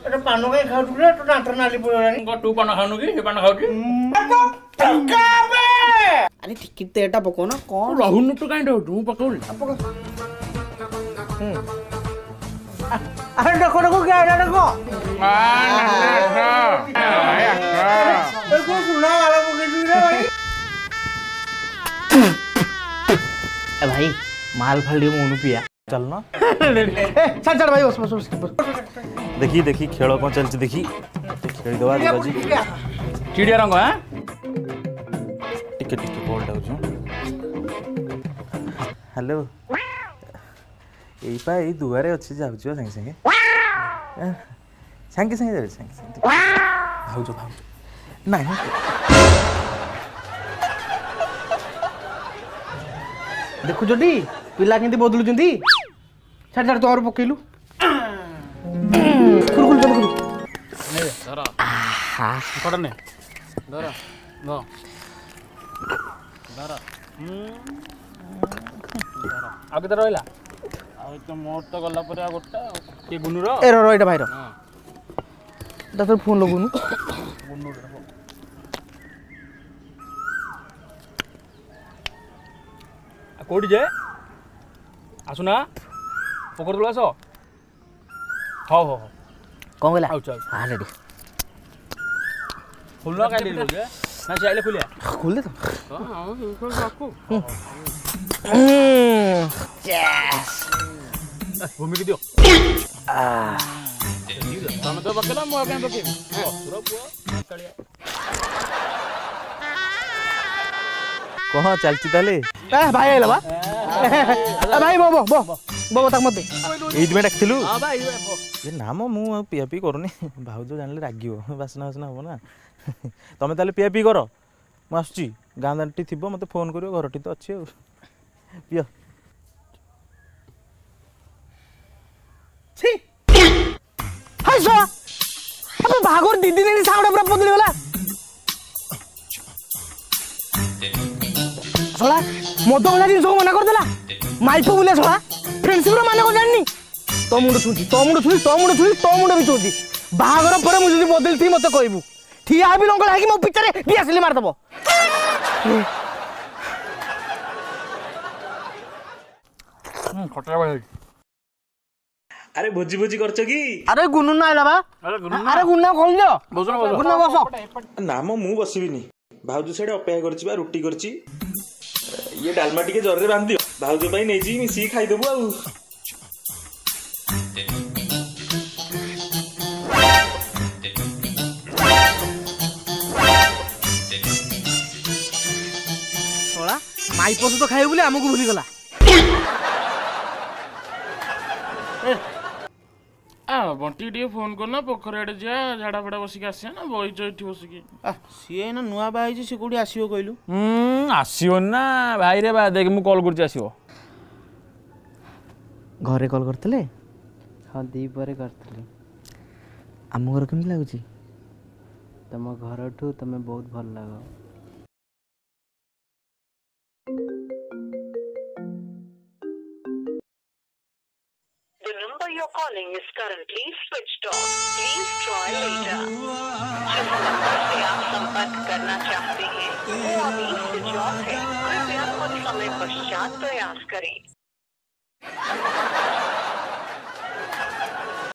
এটা পান কাই খাউଛୁ রে তো দাঁত নালি পড়লানি तू पान खानु कि हे पान खाउची अरे टिकट तो एटा पको ना कौन रहु न तो काई रहु तू पकोल अरे देखो देखो क्या है देखो देखो सुना वाला को के रे भाई ए भाई माल फाल मोनू पिया चल ना चल चल भाई बस बस देखी देखी खेल कौन चलती देखी खेल दवा बाजी चिड़िया रंग हां टिके टिके कॉल डाउछु हेलो एई पा एई दुआरे अछि जाउछु संगे संगे संगे संगे जाउ संगे संगे भाउजो भाउजो नहीं देखु जडी पिला केंती बदलु जंती छाड़ छाड़ तोर पकेलु कुल कुल चल कुल ने धरा कट ने धरा नो धरा आगे तो रहला आ तो मोर तो गला पर गोटा के गुनुर ए रो एटा भाई रो तो फोन लगुनु गुनुर कोडी जे आसुना पोखर तुला आसो हो हो कौन गेला आउ चल हां रेडी खुलना काय दिलो जे ना चाइले खुलिया खोल दे तो हां खोल रखो यस भूमि के दियो तमे तो बकेला मो काय बके पूरा पुआ कालिया कहां चलती ताले ए भाई आइला बा ए भाई बो बो बो बो तक मत एई दिमे डाकथिलु हां भाई ये नाम मु पिया पी करूनी भाउजो जानले रागियो बासना बासना हो ना तमे ताले पिया पी करो मु आसुची गांदाटी थिबो मते फोन करियो घरटी तो अछि पिया छी हाय सो अबे भागोर दीदी ने साउंड पूरा बदली वाला सोला मद वाला दिन सब मना कर देला माइपो बोले सोला फ्रेंडशिप रो माने को जाननी तो मुंड छुची तो मुंड छुची तो मुंड छुची तो मुंड भी छुची बाहागर पर मु जदी बदलथि मते कहबू ठिया भी लंगल है कि मो पिचरे दियासली मार दबो खटरा भाई अरे भोजी भोजी करछो की अरे गुन्नू ना आइला बा अरे गुन्ना खोल दियो बसो गुन्ना बसो नाम मु बसिबिनी भाउजो सेडे अपेक्षा करछि बा रोटी करछि ये डालमा टिके जरे बांध दियो भाउजो भाई नै जी मिसी खाइ देबो आ सोला माई पसु तो खाइबो बोले हमकु भूली गला बंटी टे फोन करना पोखर आड़े जा झाड़ा फड़ा बसिक आसिया ना बई चैठी बसिक सीए ना नुआ बाई से कोडी आसीबो कहलु आसियो ना भाई रे बा देख मु कॉल करछि आसियो घरे कॉल करतले हाँ दी परे करतले आम घर केमति लागुची तम घर ठू तमे बहुत भल लाग The number you're calling is currently switched off. Please try later. जिस नंबर से आप संपर्क करना चाहते हैं वो अभी स्विच ऑफ है। कृपया कुछ समय पश्चात प्रयास करें।